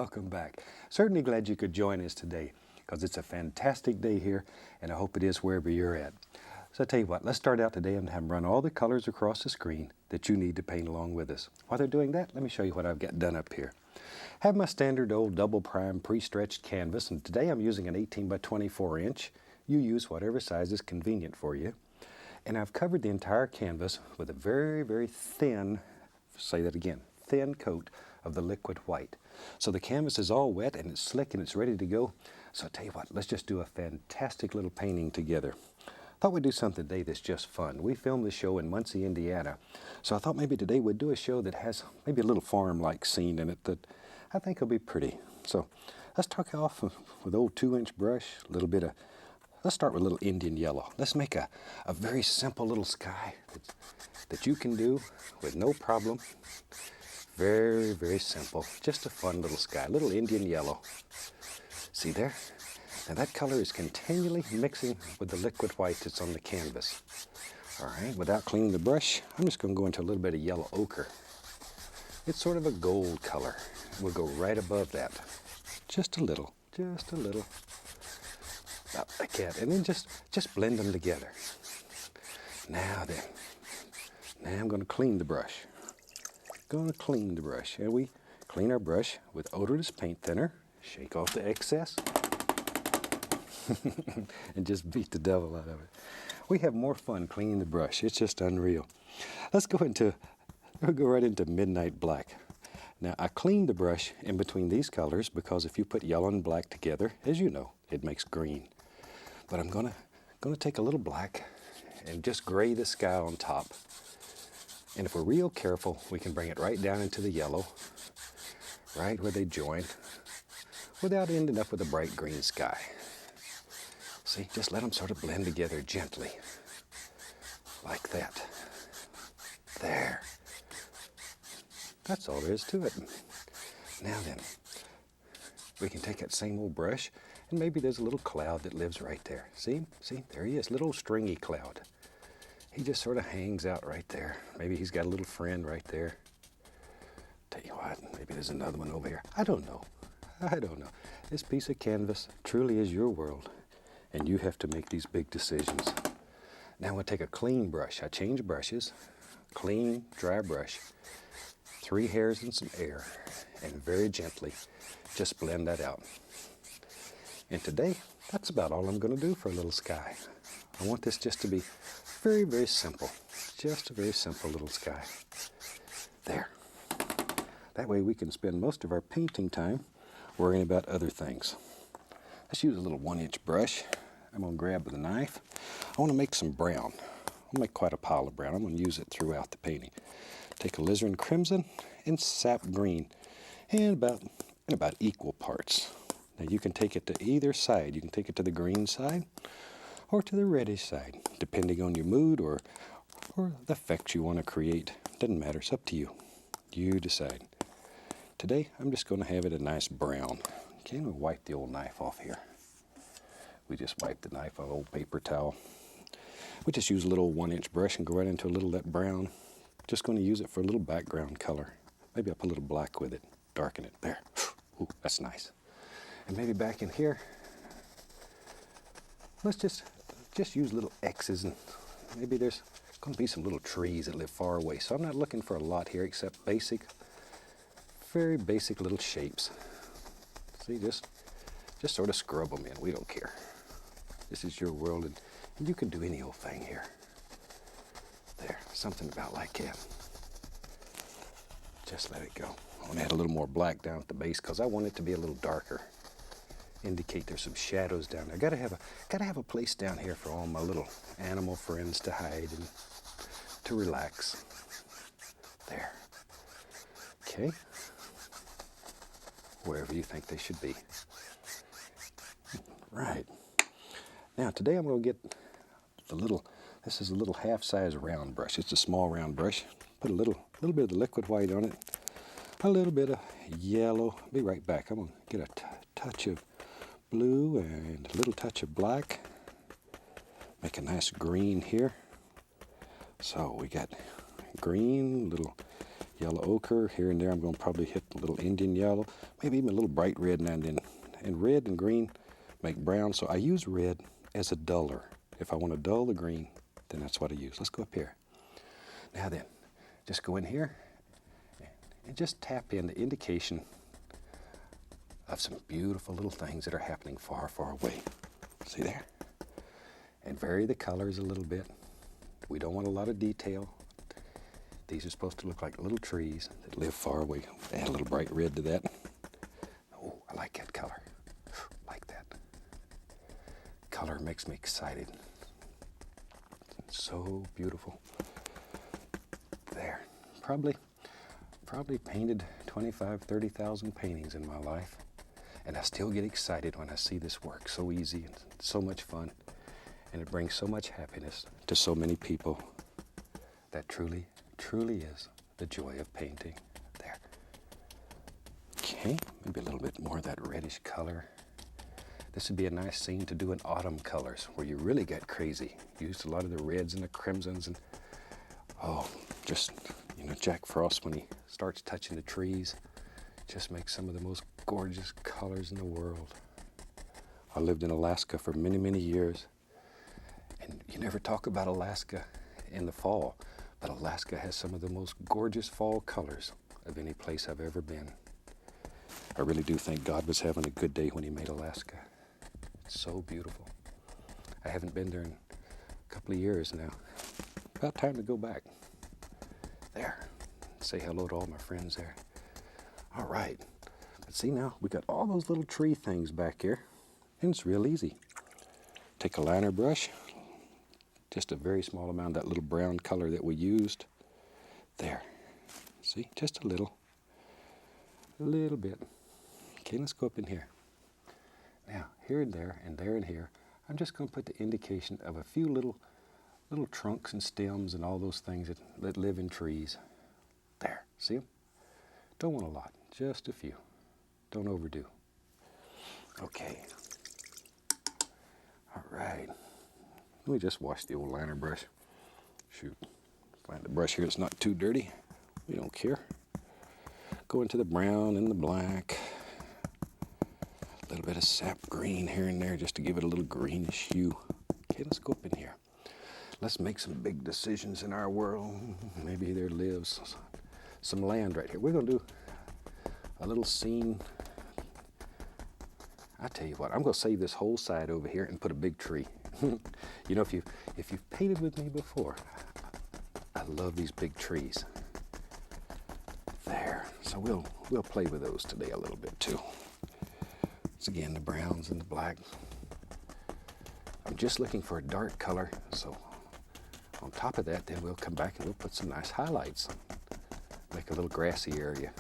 welcome back. Certainly glad you could join us today because it's a fantastic day here and I hope it is wherever you're at. So I tell you what, let's start out today and have them run all the colors across the screen that you need to paint along with us. While they're doing that, let me show you what I've got done up here. I have my standard old double prime pre-stretched canvas, and today I'm using an 18 by 24 inch. You use whatever size is convenient for you. And I've covered the entire canvas with a very, very thin, say that again, thin coat of the liquid white. So the canvas is all wet and it's slick and it's ready to go. So I tell you what, let's just do a fantastic little painting together. Thought we'd do something today that's just fun. We filmed the show in Muncie, Indiana. So I thought maybe today we'd do a show that has maybe a little farm-like scene in it that I think will be pretty. So let's start off with old 2-inch brush, a little bit of, let's start with a little Indian yellow. Let's make a very simple little sky that you can do with no problem. Very, very simple. Just a fun little sky, little Indian yellow. See there? Now that color is continually mixing with the liquid white that's on the canvas. All right, without cleaning the brush, I'm just going to go into a little bit of yellow ochre. It's sort of a gold color. We'll go right above that. Just a little, about like that. And then just blend them together. Now then, now I'm going to clean the brush. And we clean our brush with odorless paint thinner. Shake off the excess. And just beat the devil out of it. We have more fun cleaning the brush. It's just unreal. We'll go right into midnight black. Now I cleaned the brush in between these colors because if you put yellow and black together, as you know, it makes green. But I'm gonna take a little black and just gray the sky on top. And if we're real careful, we can bring it right down into the yellow, right where they join, without ending up with a bright green sky. See, just let them sort of blend together gently, like that. There. That's all there is to it. Now then, we can take that same old brush, and maybe there's a little cloud that lives right there. See, there he is, little stringy cloud. He just sort of hangs out right there. Maybe he's got a little friend right there. Tell you what, maybe there's another one over here. I don't know. This piece of canvas truly is your world. And you have to make these big decisions. Now I'm going to take a clean brush. I change brushes. Clean, dry brush. 3 hairs and some air. And very gently just blend that out. And today, that's about all I'm going to do for a little sky. I want this just to be very, very simple. Just a very simple little sky. There. That way we can spend most of our painting time worrying about other things. Let's use a little 1-inch brush. I'm going to grab with a knife. I want to make some brown. I'll make quite a pile of brown. I'm going to use it throughout the painting. Take alizarin crimson and sap green in about equal parts. Now you can take it to either side. You can take it to the green side or to the reddish side, depending on your mood or the effects you want to create. Doesn't matter. It's up to you. You decide. Today I'm just going to have it a nice brown. Okay, I'm going to wipe the old knife off here. We just wipe the knife on an old paper towel. We just use a little 1-inch brush and go right into a little of that brown. Just going to use it for a little background color. Maybe I'll put a little black with it, darken it. There. Ooh, that's nice. And maybe back in here, let's just use little X's, and maybe there's going to be some little trees that live far away. So I'm not looking for a lot here except very basic little shapes. See, just sort of scrub them in. We don't care. This is your world, and you can do any old thing here. There, something about like that. Just let it go. I want to add a little more black down at the base because I want it to be a little darker. Indicate there's some shadows down there. Gotta have a place down here for all my little animal friends to hide and to relax. There. Okay. Wherever you think they should be. Right. Now today I'm going to get this is a little half-size round brush. It's a small round brush. Put a little bit of the liquid white on it. A little bit of yellow. I'll be right back. I'm going to get a touch of blue and a little touch of black. Make a nice green here. So we got green, little yellow ochre. Here and there I'm going to probably hit a little Indian yellow, maybe even a little bright red now and then. And red and green make brown, so I use red as a duller. If I want to dull the green, then that's what I use. Let's go up here. Now then, just go in here and just tap in the indication of some beautiful little things that are happening far, far away. See there? And vary the colors a little bit. We don't want a lot of detail. These are supposed to look like little trees that live far away. Add a little bright red to that. Oh, I like that color. Like that. Color makes me excited. It's so beautiful. There. Probably painted 25, 30,000 paintings in my life. And I still get excited when I see this work. So easy and so much fun. And it brings so much happiness to so many people. That truly is the joy of painting. There. Okay, maybe a little bit more of that reddish color. This would be a nice scene to do in autumn colors, where you really get crazy. Used a lot of the reds and the crimsons, and just, Jack Frost, when he starts touching the trees, just makes some of the most gorgeous colors in the world. I lived in Alaska for many, many years, and you never talk about Alaska in the fall, but Alaska has some of the most gorgeous fall colors of any place I've ever been. I really do think God was having a good day when he made Alaska. It's so beautiful. I haven't been there in a couple of years now. About time to go back. There. Say hello to all my friends there. All right. But see now, we got all those little tree things back here, and it's real easy. Take a liner brush, just a very small amount of that little brown color that we used. There. See, just a little bit. Okay, let's go up in here. Now, here and there and here, I'm just going to put the indication of a few little trunks and stems and all those things that live in trees. There, see them? Don't want a lot, just a few. Don't overdo. Okay. All right. Let me just wash the old liner brush. Shoot. Find the brush here that's not too dirty. We don't care. Go into the brown and the black. A little bit of sap green here and there just to give it a little greenish hue. Okay, let's go up in here. Let's make some big decisions in our world. Maybe there lives some land right here. We're going to do a little scene. I tell you what, I'm going to save this whole side over here and put a big tree. If you've painted with me before, I love these big trees. There. So we'll play with those today a little bit too. It's again the browns and the black. I'm just looking for a dark color, so on top of that, then we'll come back and we'll put some nice highlights. Make a little grassy area.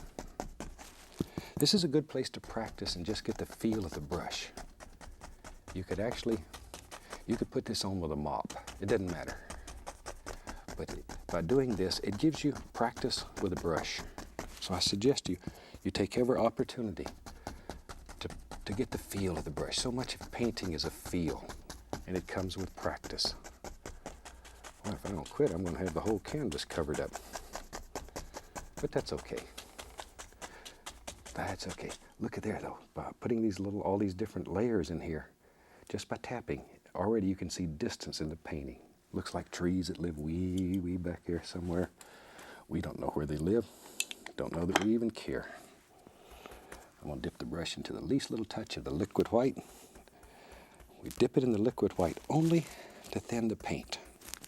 This is a good place to practice and just get the feel of the brush. You could put this on with a mop. It doesn't matter. But by doing this, it gives you practice with a brush. So I suggest you take every opportunity to get the feel of the brush. So much of painting is a feel, and it comes with practice. Well, if I don't quit, I'm going to have the whole canvas covered up. But that's okay. That's okay. Look at there, though. By putting all these different layers in here, just by tapping, already you can see distance in the painting. Looks like trees that live way back here somewhere. We don't know where they live. Don't know that we even care. I'm going to dip the brush into the least little touch of the liquid white. We dip it in the liquid white only to thin the paint.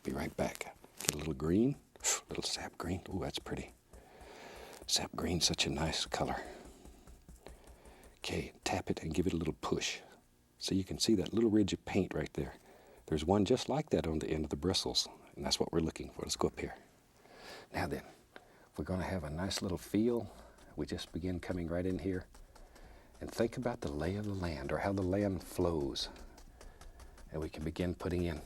Be right back. Get a little green, a little sap green. Ooh, that's pretty. Sap green, such a nice color. Okay, tap it and give it a little push. So you can see that little ridge of paint right there. There's one just like that on the end of the bristles, and that's what we're looking for. Let's go up here. Now then, if we're going to have a nice little feel, we just begin coming right in here and think about the lay of the land, or how the land flows. And we can begin putting in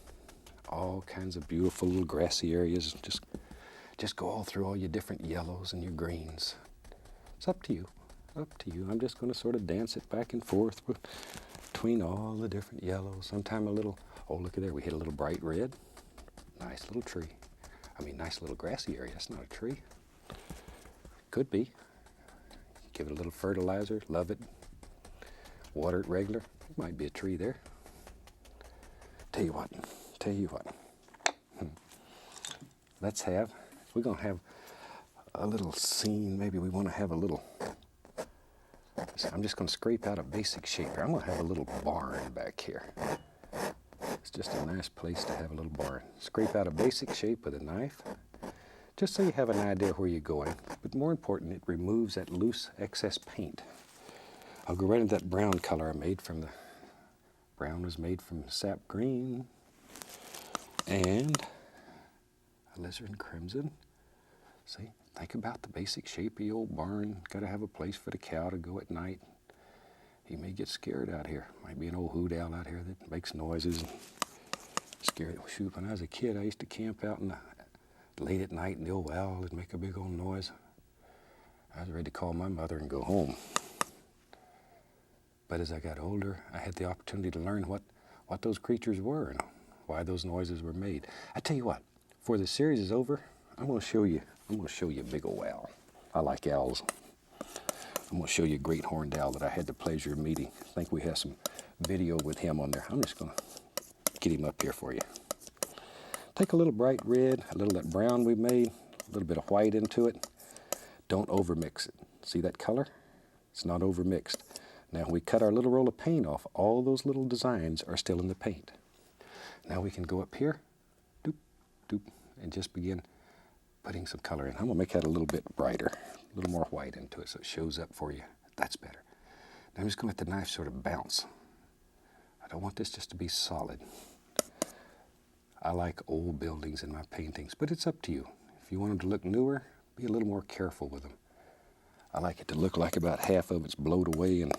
all kinds of beautiful little grassy areas. Just go all through all your different yellows and your greens. It's up to you. Up to you. I'm just going to sort of dance it back and forth between all the different yellows. Sometime a little, oh, look at there, we hit a little bright red. Nice little tree. Nice little grassy area. That's not a tree. Could be. Give it a little fertilizer, love it, water it regular. Might be a tree there. Tell you what. We're going to have a little scene. Maybe we want to have a little, I'm just going to scrape out a basic shape here. I'm going to have a little barn back here. It's just a nice place to have a little barn. Scrape out a basic shape with a knife, just so you have an idea where you're going. But more important, it removes that loose excess paint. I'll go right into that brown color I made from the, brown was made from sap green and alizarin crimson. See, think about the basic shape of your old barn. Got to have a place for the cow to go at night. He may get scared out here. Might be an old hoot owl out here that makes noises and scared. Shoot, when I was a kid, I used to camp out in the, late at night, and the old owl would make a big old noise. I was ready to call my mother and go home. But as I got older, I had the opportunity to learn what those creatures were and why those noises were made. I tell you what, before the series is over, I'm going to show you a big old owl. I like owls. I'm going to show you a great horned owl that I had the pleasure of meeting. I think we have some video with him on there. I'm just going to get him up here for you. Take a little bright red, a little of that brown we made, a little bit of white into it. Don't overmix it. See that color? It's not overmixed. Now when we cut our little roll of paint off, all those little designs are still in the paint. Now we can go up here, doop, doop, and just begin putting some color in. I'm going to make that a little bit brighter, a little more white into it so it shows up for you. That's better. Now I'm just going to let the knife sort of bounce. I don't want this just to be solid. I like old buildings in my paintings, but it's up to you. If you want them to look newer, be a little more careful with them. I like it to look like about half of it's blowed away and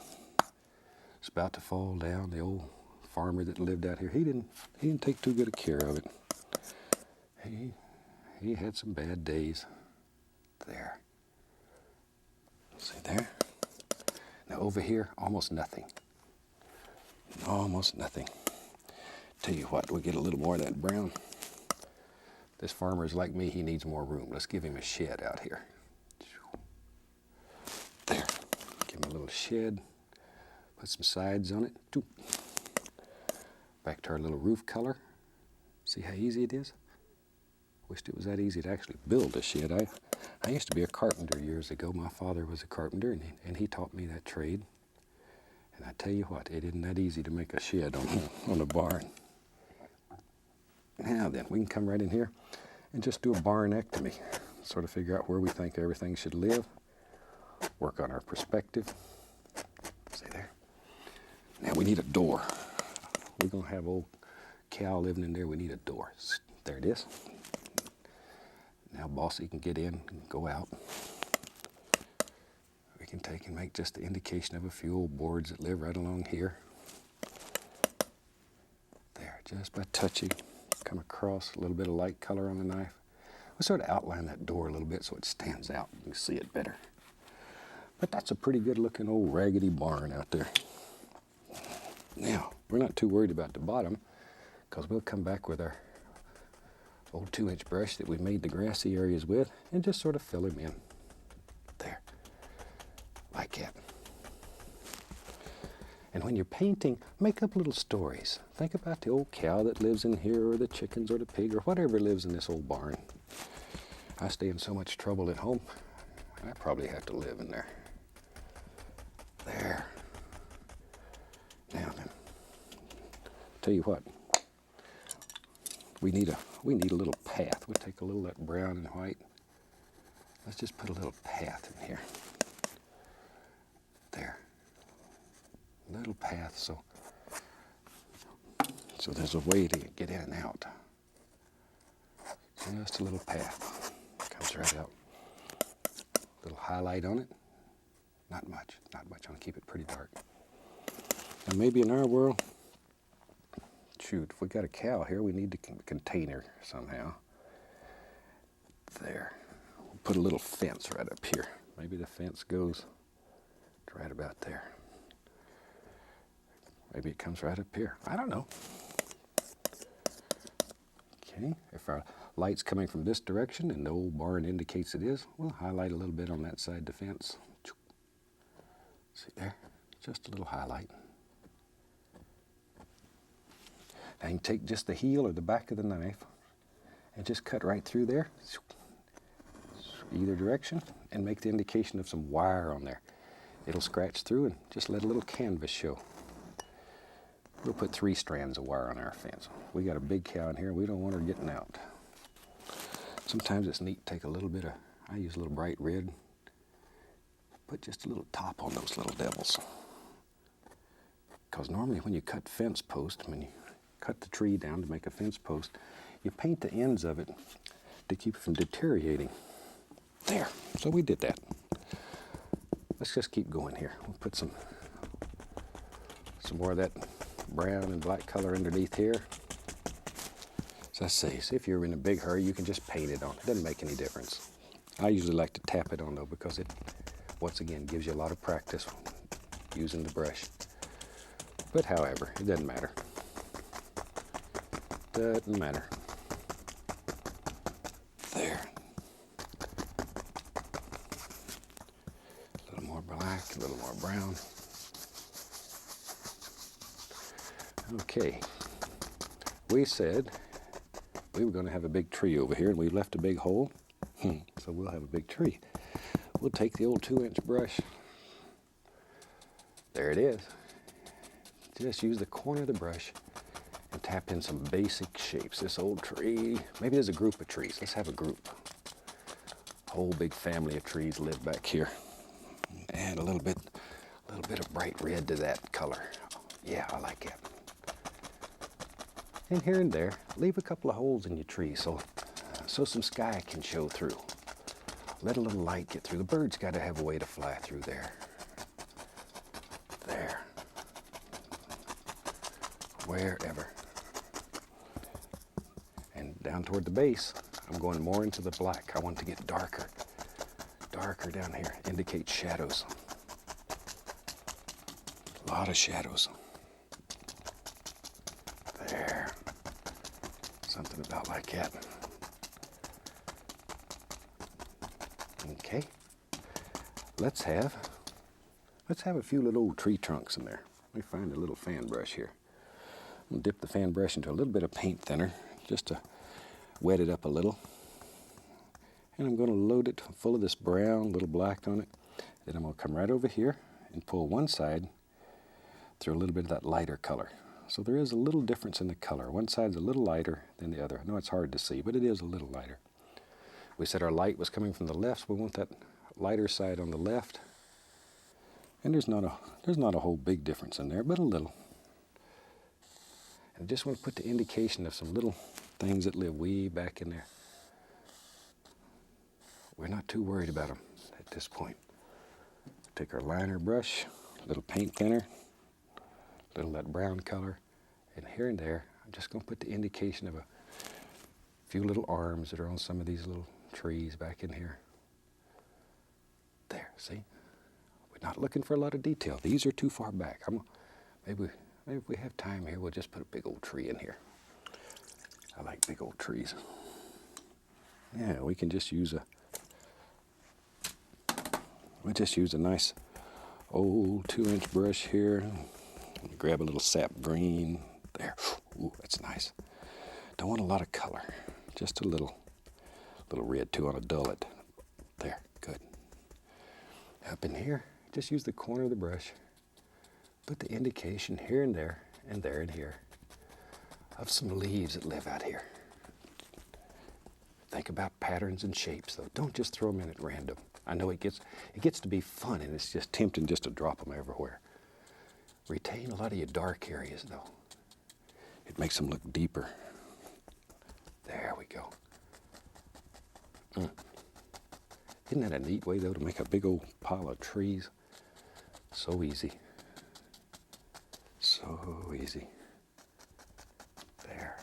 it's about to fall down. The old farmer that lived out here, he didn't take too good a care of it. He had some bad days. There. See there? Now over here, almost nothing. Almost nothing. Tell you what, we get a little more of that brown. This farmer's like me, he needs more room. Let's give him a shed out here. There. Give him a little shed. Put some sides on it. Back to our little roof color. See how easy it is? Wished it was that easy to actually build a shed. I used to be a carpenter years ago. My father was a carpenter, and he taught me that trade. And I tell you what, it isn't that easy to make a shed on a barn. Now then, we can come right in here and just do a barnectomy. Sort of figure out where we think everything should live. Work on our perspective. See there? Now we need a door. We're going to have old cow living in there. We need a door. There it is. Now Bossy can get in and go out. We can take and make just the indication of a few old boards that live right along here. There, just by touching, come across a little bit of light color on the knife. We'll sort of outline that door a little bit so it stands out. You can see it better. But that's a pretty good looking old raggedy barn out there. Now, we're not too worried about the bottom because we'll come back with our old 2-inch brush that we made the grassy areas with and just sort of fill them in. There, like that. And when you're painting, make up little stories. Think about the old cow that lives in here, or the chickens, or the pig, or whatever lives in this old barn. I stay in so much trouble at home, I probably have to live in there. There. Now then, tell you what, we need a little path. We'll take a little of that brown and white. Let's just put a little path in here. There. Little path so there's a way to get in and out. Just a little path. Comes right out. Little highlight on it. Not much. I'm gonna keep it pretty dark. Now maybe in our world, shoot, if we got a cow here, we need the container somehow. There. We'll put a little fence right up here. Maybe the fence goes right about there. Maybe it comes right up here. I don't know. Okay, if our light's coming from this direction and the old barn indicates it is, we'll highlight a little bit on that side of the fence. See there? Just a little highlight. Now you can take just the heel or the back of the knife and just cut right through there, either direction, and make the indication of some wire on there. It'll scratch through and just let a little canvas show. We'll put 3 strands of wire on our fence. We got a big cow in here, we don't want her getting out. Sometimes it's neat to take a little bit of, I use a little bright red, put just a little top on those little devils. Because normally when you cut fence post, when you cut the tree down to make a fence post, you paint the ends of it to keep it from deteriorating. There, so we did that. Let's just keep going here. We'll put some more of that brown and black color underneath here. As I say, so if you're in a big hurry, you can just paint it on. It doesn't make any difference. I usually like to tap it on though, because it, once again, gives you a lot of practice using the brush. But however, it doesn't matter. Doesn't matter. There. A little more black, a little more brown. Okay. We said we were going to have a big tree over here, and we left a big hole. So we'll have a big tree. We'll take the old 2-inch brush. There it is. Just use the corner of the brush and tap in some basic shapes. This old tree, maybe there's a group of trees. Let's have a group. Whole big family of trees live back here. Add a little bit of bright red to that color. Yeah, I like it. And here and there, leave a couple of holes in your tree so some sky can show through. Let a little light get through. The bird's got to have a way to fly through there. There. Wherever. And down toward the base, I'm going more into the black. I want to get darker. Darker down here. Indicate shadows. A lot of shadows. There. Something about like that. Okay. Let's have a few little old tree trunks in there. Let me find a little fan brush here. I'm going to dip the fan brush into a little bit of paint thinner just to wet it up a little. And I'm going to load it full of this brown, little black on it. Then I'm going to come right over here and pull one side through a little bit of that lighter color. So there is a little difference in the color. One side's a little lighter than the other. I know it's hard to see, but it is a little lighter. We said our light was coming from the left, so we want that lighter side on the left. And there's not a whole big difference in there, but a little. And I just want to put the indication of some little things that live way back in there. We're not too worried about them at this point. Take our liner brush, a little paint thinner, a little of that brown color, and here and there, I'm just going to put the indication of a few little arms that are on some of these little trees back in here. There, see? We're not looking for a lot of detail. These are too far back. Maybe if we have time here, we'll just put a big old tree in here. I like big old trees. Yeah, we can just use a nice old 2-inch brush here. Grab a little sap green. There. Ooh, that's nice. Don't want a lot of color. Just a little red too on a dullet. There, good. Up in here, just use the corner of the brush. Put the indication here and there and here of some leaves that live out here. Think about patterns and shapes though. Don't just throw them in at random. I know it gets to be fun and it's just tempting just to drop them everywhere. Retain a lot of your dark areas though. It makes them look deeper. There we go. Isn't that a neat way though to make a big old pile of trees? So easy. So easy. There.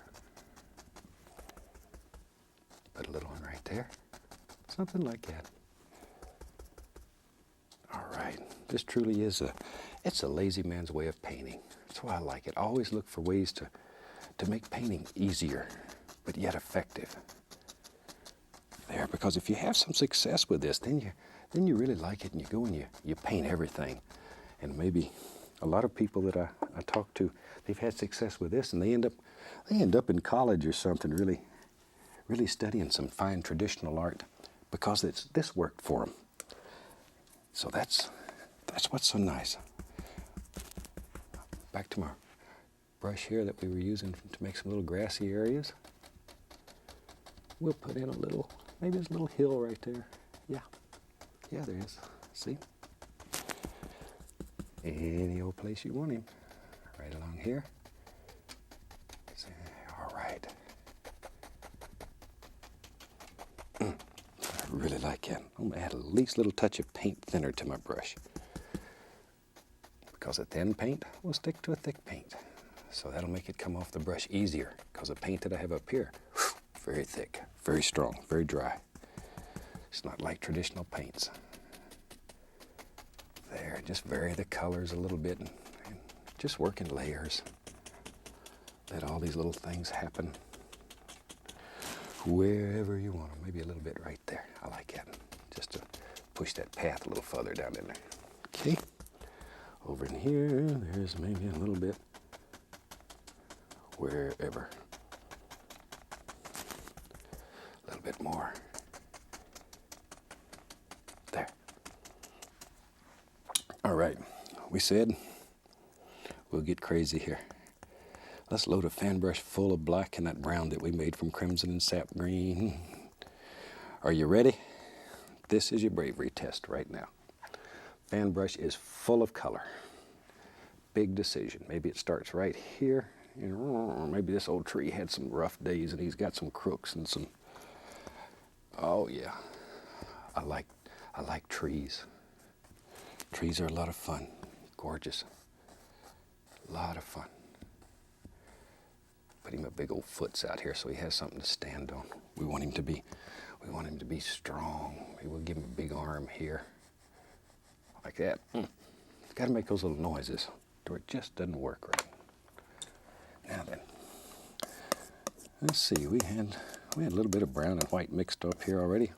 Put a little one right there. Something like that. All right. This truly is it's a lazy man's way of painting. That's why I like it. I always look for ways to make painting easier, but yet effective. There, because if you have some success with this, then you really like it, and you go and you paint everything. And maybe a lot of people that I talk to, they've had success with this, and they end up in college or something, really studying some fine traditional art because this worked for them. So that's what's so nice. Back to my brush here that we were using to make some little grassy areas. We'll put in maybe there's a little hill right there. Yeah, there is. See? Any old place you want him. Right along here. All right. I really like it. I'm going to add at least a little touch of paint thinner to my brush. Because a thin paint will stick to a thick paint. So that'll make it come off the brush easier. Because the paint that I have up here, very thick, very strong, very dry. It's not like traditional paints. There, just vary the colors a little bit and just work in layers. Let all these little things happen wherever you want them. Maybe a little bit right there. I like that. Just to push that path a little further down in there. Okay. Over in here, there's maybe a little bit wherever. A little bit more. There. All right, we said we'll get crazy here. Let's load a fan brush full of black and that brown that we made from crimson and sap green. Are you ready? This is your bravery test right now. Fan brush is full of color. Big decision. Maybe it starts right here. Or maybe this old tree had some rough days and he's got some crooks and some... Oh yeah, I like trees. Trees are a lot of fun. Gorgeous. A lot of fun. Put him a big old foots out here so he has something to stand on. We want him to be strong. Maybe we'll give him a big arm here. Like that. Got to make those little noises, or it just doesn't work right. Now then, let's see. We had a little bit of brown and white mixed up here already.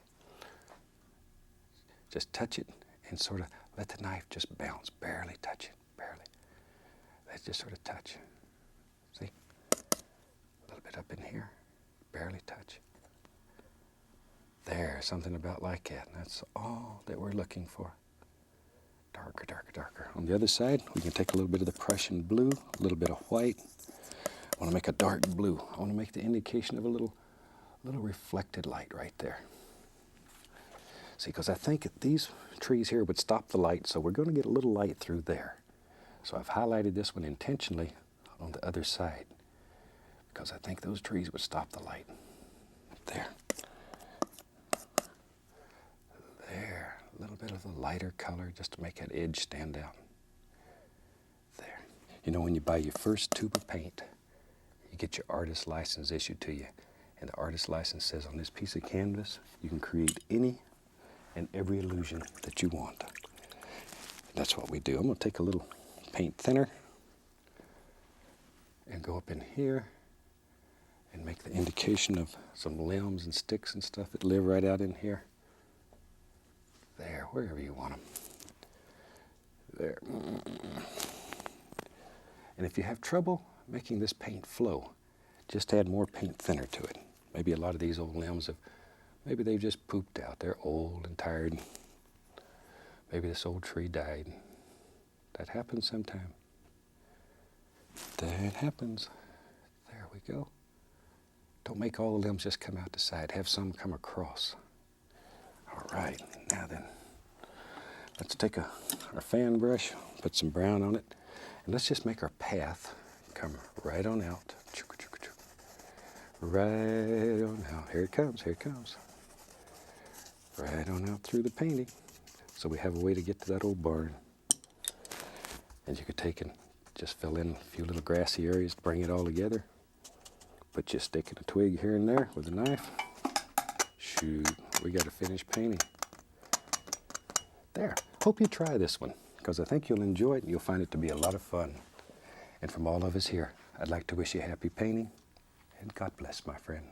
Just touch it and sort of let the knife just bounce. Barely touch it. Barely. Let's just sort of touch. See? A little bit up in here. Barely touch. There, something about like that. That's all that we're looking for. Darker, darker, darker. On the other side, we can take a little bit of the Prussian blue, a little bit of white. I want to make a dark blue. I want to make the indication of a little reflected light right there. See, because I think these trees here would stop the light, so we're going to get a little light through there. So I've highlighted this one intentionally on the other side, because I think those trees would stop the light. There. There. A little bit of a lighter color just to make that edge stand out. There. You know, when you buy your first tube of paint, you get your artist license issued to you. And the artist license says on this piece of canvas, you can create any and every illusion that you want. That's what we do. I'm going to take a little paint thinner and go up in here and make the indication of some limbs and sticks and stuff that live right out in here. There, wherever you want them. There. And if you have trouble making this paint flow, just add more paint thinner to it. Maybe a lot of these old limbs maybe they've just pooped out. They're old and tired. Maybe this old tree died. That happens sometime. That happens. There we go. Don't make all the limbs just come out the side. Have some come across. All right, now then, let's take our fan brush, put some brown on it, and let's just make our path come right on out. Right on out. Here it comes, here it comes. Right on out through the painting. So we have a way to get to that old barn. And you could take and just fill in a few little grassy areas, bring it all together. Put your stick and a twig here and there with a knife. Shoot, we got a finished painting. There, hope you try this one, because I think you'll enjoy it and you'll find it to be a lot of fun. And from all of us here, I'd like to wish you happy painting, and God bless, my friend.